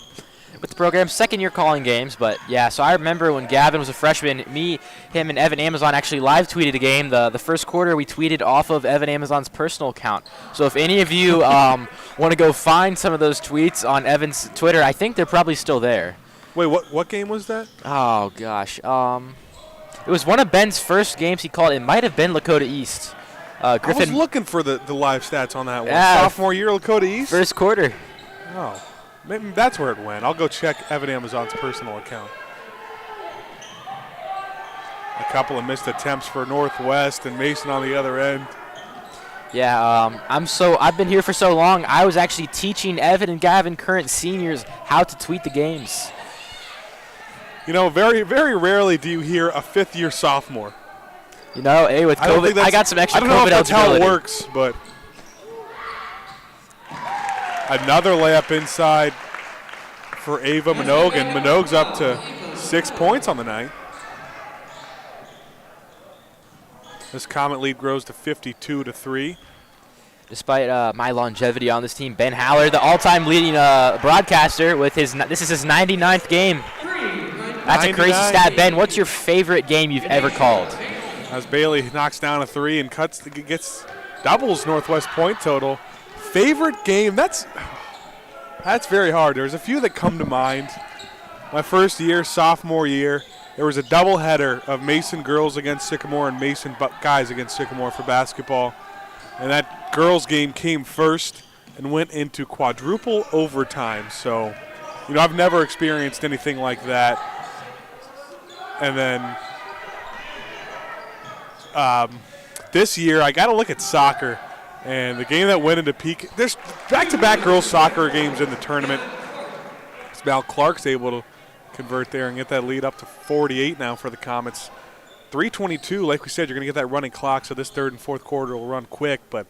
with the program, 2nd year calling games. But, yeah, so I remember when Gavin was a freshman, me, him, and Evan Amazon actually live tweeted a game. The first quarter we tweeted off of Evan Amazon's personal account. So if any of you want to go find some of those tweets on Evan's Twitter, I think they're probably still there. Wait, what game was that? Oh, gosh. It was one of Ben's first games he called. It might have been Lakota East. Griffin. I was looking for the live stats on that one. Yeah. Sophomore year, Lakota East? First quarter. Oh, maybe that's where it went. I'll go check Evan Amazon's personal account. A couple of missed attempts for Northwest and Mason on the other end. Yeah, I've been here for so long, I was actually teaching Evan and Gavin, current seniors, how to tweet the games. Very, very rarely do you hear a 5th-year sophomore. Hey, with COVID, I got some extra COVID eligibility. I don't know if that's how it works, but another layup inside for Ava Minogue, and Minogue's up to 6 points on the night. This Comet lead grows to 52-3. Despite my longevity on this team, Ben Haller, the all-time leading broadcaster, this is his 99th game. That's a crazy stat. Ben, what's your favorite game you've ever called? As Bailey knocks down a 3 and gets doubles Northwest point total. Favorite game? That's very hard. There's a few that come to mind. My first year, sophomore year, there was a doubleheader of Mason girls against Sycamore and Mason guys against Sycamore for basketball. And that girls game came first and went into quadruple overtime. So, I've never experienced anything like that. And then this year, I got to look at soccer. And the game that went into peak, there's back-to-back girls soccer games in the tournament. Mal Clark's able to convert there and get that lead up to 48 now for the Comets. 3:22, like we said, you're going to get that running clock, so this third and fourth quarter will run quick. But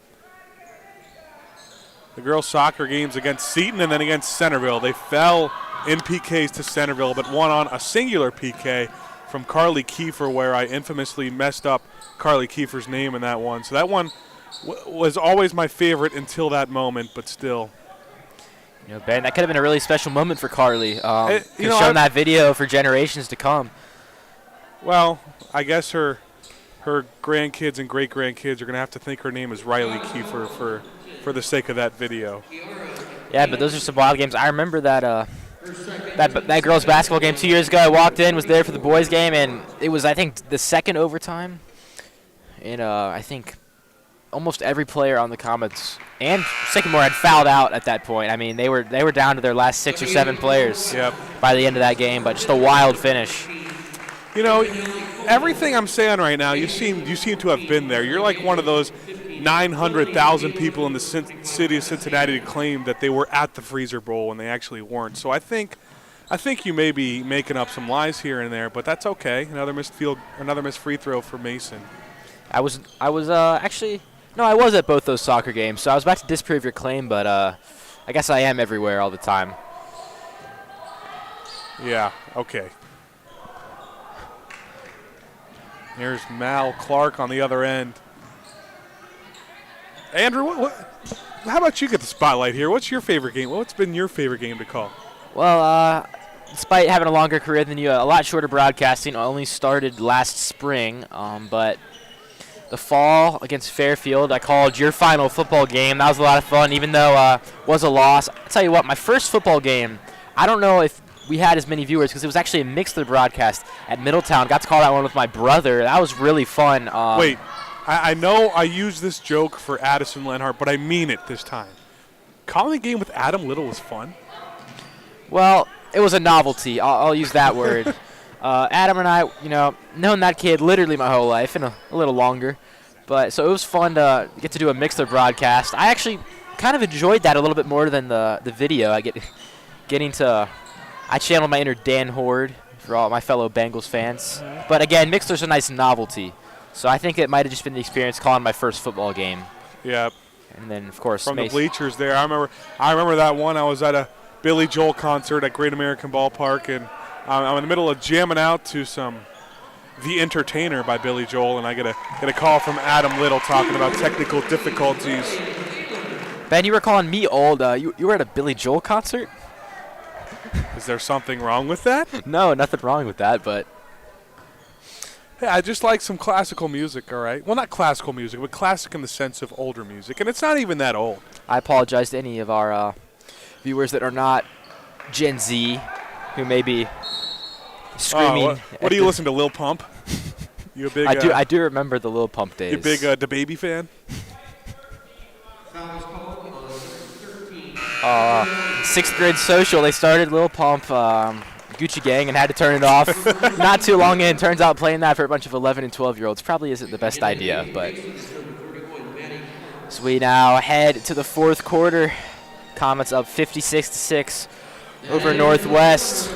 the girls soccer games against Seton and then against Centerville, they fell in PKs to Centerville, but won on a singular PK from Carly Kiefer, where I infamously messed up Carly Kiefer's name in that one. So that one was always my favorite until that moment, but still. You know, Ben, that could have been a really special moment for Carly. Could you have know, shown that video for generations to come. Well, I guess her grandkids and great-grandkids are going to have to think her name is Riley Kiefer for the sake of that video. Yeah, but those are some wild games. I remember that that girls' basketball game 2 years ago. I walked in, was there for the boys' game, and it was, I think, the second overtime. And I think almost every player on the Comets and Sycamore had fouled out at that point. I mean, they were down to their last 6 or 7 players by the end of that game, but just a wild finish. You know, everything I'm saying right now, you seem to have been there. You're like one of those 900,000 people in the city of Cincinnati to claim that they were at the Freezer Bowl when they actually weren't. So I think you may be making up some lies here and there, but that's okay. Another missed free throw for Mason. I was actually no, I was at both those soccer games, so I was about to disprove your claim, but I guess I am everywhere all the time. Yeah. Okay. Here's Mal Clark on the other end. Andrew, how about you get the spotlight here? What's your favorite game? What's been your favorite game to call? Well, despite having a longer career than you, a lot shorter broadcasting, I only started last spring, but the fall against Fairfield, I called your final football game. That was a lot of fun, even though it was a loss. I'll tell you what, my first football game, I don't know if we had as many viewers because it was actually a mixed broadcast at Middletown. Got to call that one with my brother. That was really fun. Wait, I know I use this joke for Addison Lenhart, but I mean it this time. Calling a game with Adam Little was fun? Well, it was a novelty. I'll use that word. Adam and I, known that kid literally my whole life and a little longer. But so it was fun to get to do a mixed broadcast. I actually kind of enjoyed that a little bit more than the video. I channeled my inner Dan Horde for all my fellow Bengals fans. But again, Mixler's a nice novelty. So I think it might have just been the experience calling my first football game. Yeah. And then, of course, from the bleachers there. I remember that one. I was at a Billy Joel concert at Great American Ballpark, and I'm in the middle of jamming out to some The Entertainer by Billy Joel, and I get a call from Adam Little talking about technical difficulties. Ben, you were calling me old. You were at a Billy Joel concert? Is there something wrong with that? No, nothing wrong with that, but... Hey, I just like some classical music, all right? Well, not classical music, but classic in the sense of older music, and it's not even that old. I apologize to any of our viewers that are not Gen Z, who may be screaming. What do you listen to, Lil Pump? You a big? I do remember the Lil Pump days. You a big DaBaby fan? Sixth grade social, they started Lil Pump, Gucci Gang, and had to turn it off. Not too long in, turns out playing that for a bunch of 11 and 12-year-olds probably isn't the best idea. But so we now head to the fourth quarter. Comets up 56-6 over Northwest.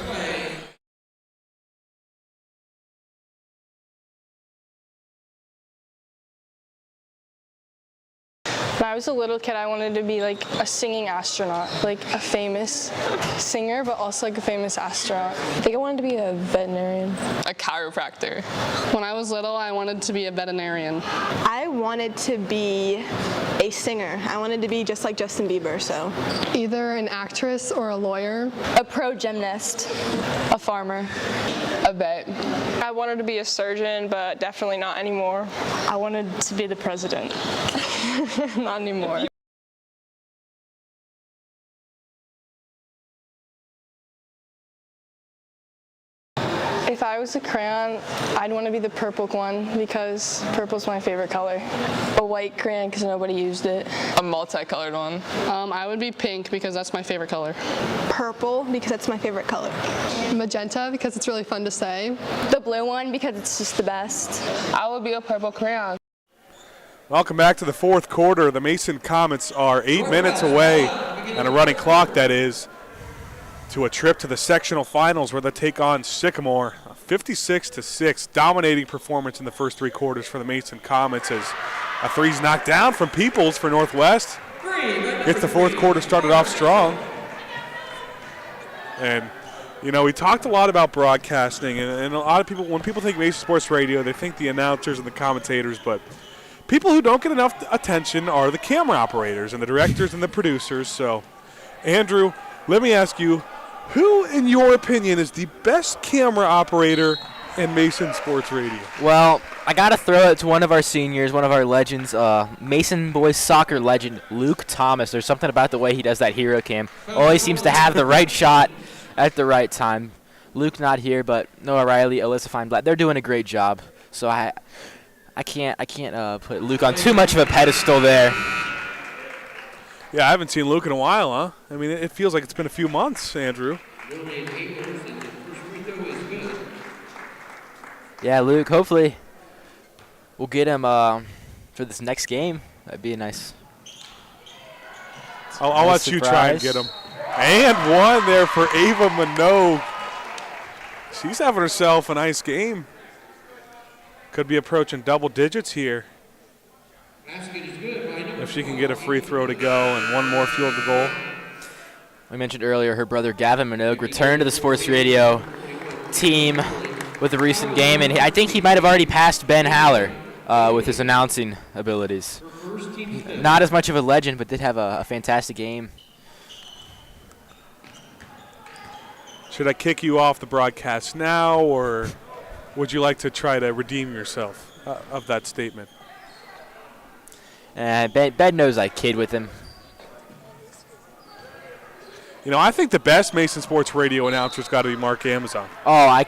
When I was a little kid, I wanted to be like a singing astronaut, like a famous singer, but also like a famous astronaut. I think I wanted to be a veterinarian. A chiropractor. When I was little, I wanted to be a veterinarian. I wanted to be a singer. I wanted to be just like Justin Bieber, so. Either an actress or a lawyer. A pro gymnast. A farmer. A vet. I wanted to be a surgeon, but definitely not anymore. I wanted to be the president. Not anymore. If I was a crayon, I'd want to be the purple one because purple's my favorite color. A white crayon because nobody used it. A multicolored one. I would be pink because that's my favorite color. Purple because that's my favorite color. Magenta because it's really fun to say. The blue one because it's just the best. I would be a purple crayon. Welcome back to the fourth quarter. The Mason Comets are 8 minutes away, and a running clock, that is, to a trip to the sectional finals where they take on Sycamore. 56-6, dominating performance in the first three quarters for the Mason Comets as a three's knocked down from Peoples for Northwest. Gets the fourth quarter started off strong. And, we talked a lot about broadcasting, and a lot of people, when people think Mason Sports Radio, they think the announcers and the commentators, but people who don't get enough attention are the camera operators and the directors and the producers. So Andrew, let me ask you, who, in your opinion, is the best camera operator in Mason Sports Radio? Well, I got to throw it to one of our seniors, one of our legends, Mason boys soccer legend, Luke Thomas. There's something about the way he does that hero cam. Always seems to have the right shot at the right time. Luke not here, but Noah Riley, Alyssa Feinblatt, they're doing a great job. So I can't put Luke on too much of a pedestal there. Yeah, I haven't seen Luke in a while, huh? I mean, it feels like it's been a few months, Andrew. Yeah, Luke, hopefully we'll get him for this next game. That'd be a nice. I'll let you try and get him. And one there for Ava Minogue. She's having herself a nice game. Could be approaching double digits here. If she can get a free throw to go and one more field goal. We mentioned earlier her brother Gavin Minogue returned to the Sports Radio team with a recent game, and I think he might have already passed Ben Haller with his announcing abilities. Not as much of a legend, but did have a fantastic game. Should I kick you off the broadcast now, or would you like to try to redeem yourself of that statement? Ben knows I kid with him. You know, I think the best Mason Sports Radio announcer's got to be Mark Amazon. Oh, I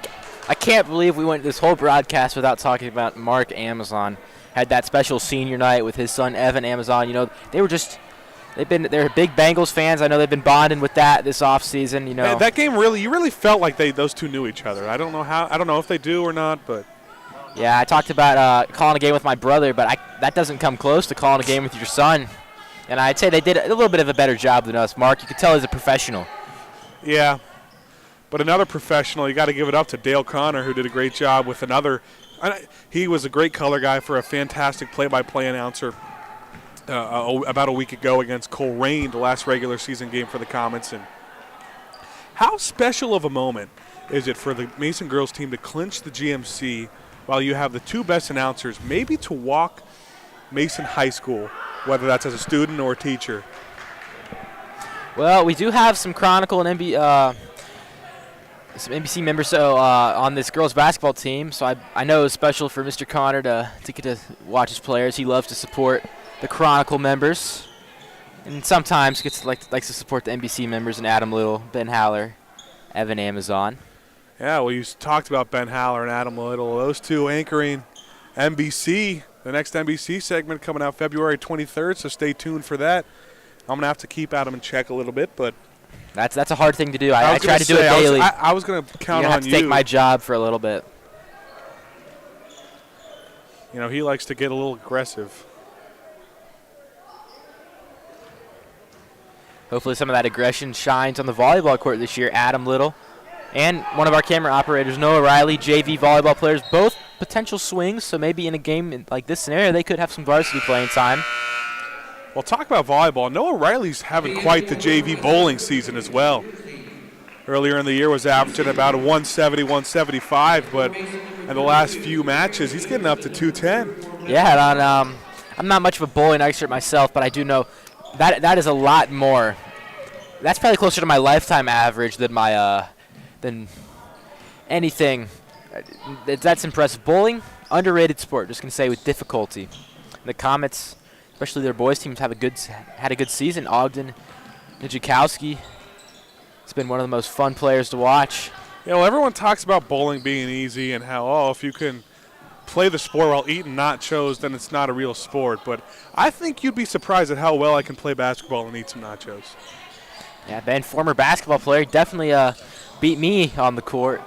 can't believe we went this whole broadcast without talking about Mark Amazon. Had that special senior night with his son Evan Amazon. You know, they're big Bengals fans. I know they've been bonding with that this offseason. You know, that game you really felt like those two knew each other. I don't know if they do or not, but. Yeah, I talked about calling a game with my brother, but that doesn't come close to calling a game with your son. And I'd say they did a little bit of a better job than us. Mark, you could tell he's a professional. Yeah, but another professional, you got to give it up to Dale Connor, who did a great job with another. He was a great color guy for a fantastic play-by-play announcer about a week ago against Cole Rain, the last regular season game for the Comets. And how special of a moment is it for the Mason girls team to clinch the GMC while you have the two best announcers, maybe to walk Mason High School, whether that's as a student or a teacher? Well, we do have some Chronicle and some NBC members on this girls basketball team, so I know it's special for Mr. Connor to get to watch his players. He loves to support the Chronicle members, and sometimes likes to support the NBC members and Adam Little, Ben Haller, Evan Amazon. Yeah, well, you talked about Ben Haller and Adam Little. Those two anchoring NBC, the next NBC segment coming out February 23rd, so stay tuned for that. I'm going to have to keep Adam in check a little bit, but that's a hard thing to do. I try to do it daily. I was going to count on you. You have to take my job for a little bit. You know, he likes to get a little aggressive. Hopefully some of that aggression shines on the volleyball court this year. Adam Little and one of our camera operators, Noah Riley, JV volleyball players, both potential swings, so maybe in a game like this scenario, they could have some varsity playing time. Well, talk about volleyball. Noah Riley's having quite the JV bowling season as well. Earlier in the year was averaging about a 170, 175, but in the last few matches, he's getting up to 210. Yeah, I'm not much of a bowling expert myself, but I do know that is a lot more. That's probably closer to my lifetime average than my than anything. That's impressive. Bowling, underrated sport. Just gonna say with difficulty. The Comets, especially their boys teams, had a good season. Ogden, Nijakowski. It's been one of the most fun players to watch. You know, everyone talks about bowling being easy and how, if you can play the sport while eating nachos, then it's not a real sport. But I think you'd be surprised at how well I can play basketball and eat some nachos. Yeah, Ben, former basketball player, definitely beat me on the court.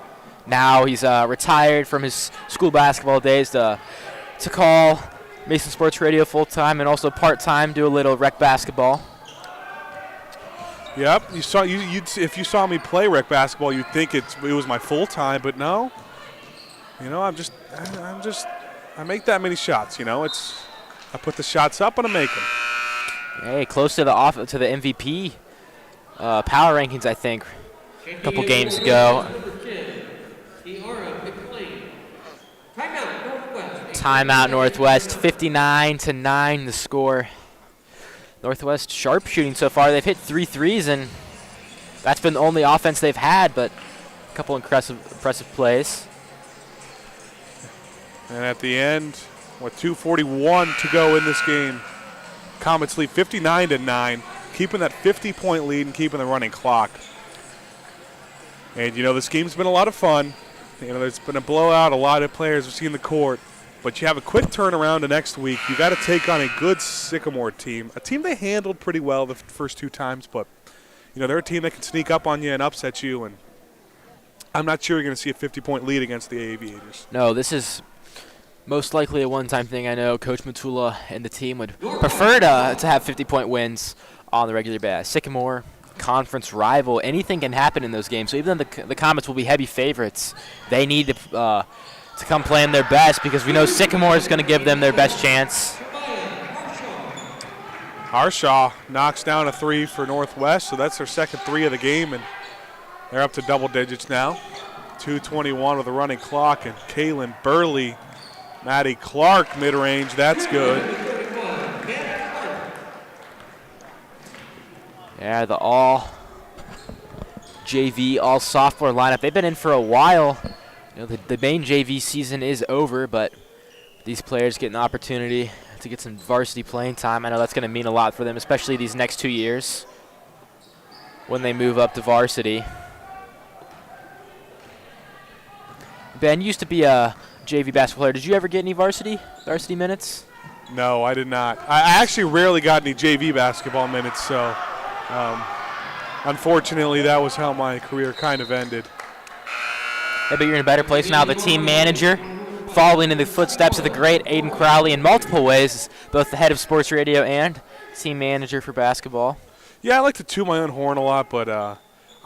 Now he's retired from his school basketball days to call Mason Sports Radio full-time and also part-time, do a little rec basketball. Yep, if you saw me play rec basketball, you'd think it was my full-time, but no. You know, I make that many shots. You know, I put the shots up and I make them. Hey, close to the MVP power rankings, I think, a couple games ago. Timeout Northwest, 59-9 the score. Northwest sharpshooting so far. They've hit 3 threes, and that's been the only offense they've had, but a couple impressive plays. And at the end, with 2:41 to go in this game, Comets lead 59-9, keeping that 50-point lead and keeping the running clock. And, this game's been a lot of fun. There's been a blowout. A lot of players have seen the court. But you have a quick turnaround to next week. You got to take on a good Sycamore team, a team they handled pretty well the first 2 times. But, they're a team that can sneak up on you and upset you. And I'm not sure you're going to see a 50-point lead against the Aviators. No, this is most likely a one-time thing. I know Coach Matula and the team would prefer to have 50-point wins on the regular basis. Sycamore, conference rival, anything can happen in those games. So even though the Comets will be heavy favorites, they need to come playing their best because we know Sycamore is going to give them their best chance. OHSAA knocks down a 3 for Northwest, so that's their second 3 of the game, and they're up to double digits now. 2:21 with a running clock, and Kaylin Burley, Maddie Clark mid-range, that's good. Yeah, the all JV, all sophomore lineup. They've been in for a while. The main JV season is over, but these players get an opportunity to get some varsity playing time. I know that's going to mean a lot for them, especially these next 2 years when they move up to varsity. Ben, you used to be a JV basketball player. Did you ever get any varsity minutes? No, I did not. I actually rarely got any JV basketball minutes, so unfortunately that was how my career kind of ended. Yeah, but you're in a better place now. The team manager, following in the footsteps of the great Aiden Crowley in multiple ways, both the head of sports radio and team manager for basketball. Yeah, I like to toot my own horn a lot, but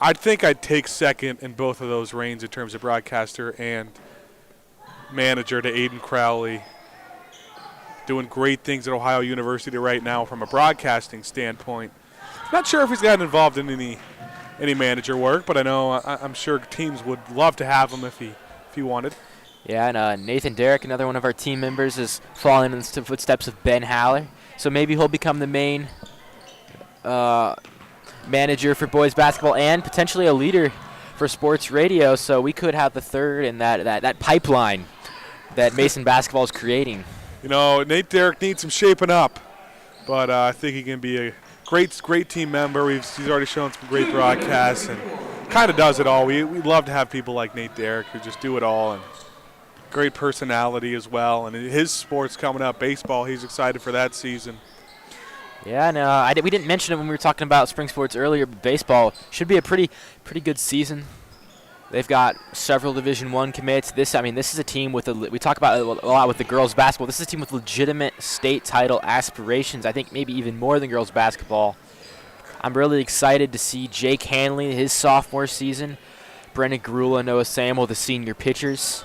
I think I'd take second in both of those reigns in terms of broadcaster and manager to Aiden Crowley. Doing great things at Ohio University right now from a broadcasting standpoint. Not sure if he's gotten involved in any manager work, but I'm sure teams would love to have him if he wanted. Yeah, and Nathan Derrick, another one of our team members, is following in the footsteps of Ben Haller. So maybe he'll become the main manager for boys basketball and potentially a leader for sports radio. So we could have the third in that pipeline that Mason basketball is creating. Nate Derrick needs some shaping up, but I think he can be a great team member. He's already shown some great broadcasts and kind of does it all. We love to have people like Nate Derrick who just do it all, and great personality as well. And his sports coming up, baseball, he's excited for that season. Yeah, no, we didn't mention it when we were talking about spring sports earlier, but baseball should be a pretty good season. They've got several Division I commits. This is a team with we talk about it a lot with the girls basketball. This is a team with legitimate state title aspirations. I think maybe even more than girls basketball. I'm really excited to see Jake Hanley, his sophomore season. Brendan Garula, Noah Samuel, the senior pitchers.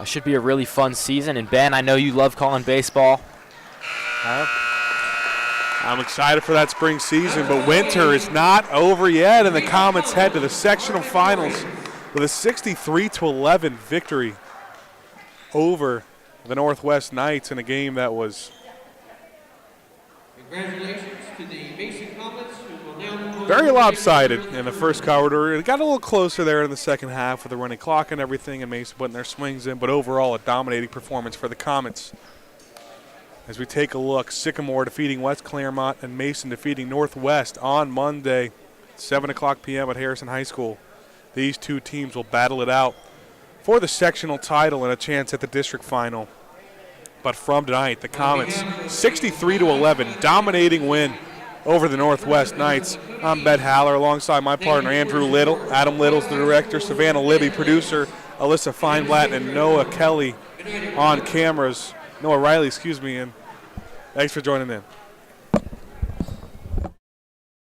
Should be a really fun season. And Ben, I know you love calling baseball. I'm excited for that spring season, but winter is not over yet, and the Comets head to the sectional finals with a 63-11 victory over the Northwest Knights in a game that was Congratulations to the Mason Comets, who will now move on very to lopsided in the first quarter. It got a little closer there in the second half with the running clock and everything, and Mason putting their swings in, but overall a dominating performance for the Comets. As we take a look, Sycamore defeating West Claremont and Mason defeating Northwest on Monday, 7 o'clock p.m. at Harrison High School. These two teams will battle it out for the sectional title and a chance at the district final. But from tonight, the Comets, 63-11, dominating win over the Northwest Knights. I'm Ben Haller alongside my partner Andrew Little. Adam Little's the director, Savannah Libby, producer, Alyssa Feinblatt, and Noah Kelly on cameras. Noah Riley, and thanks for joining in.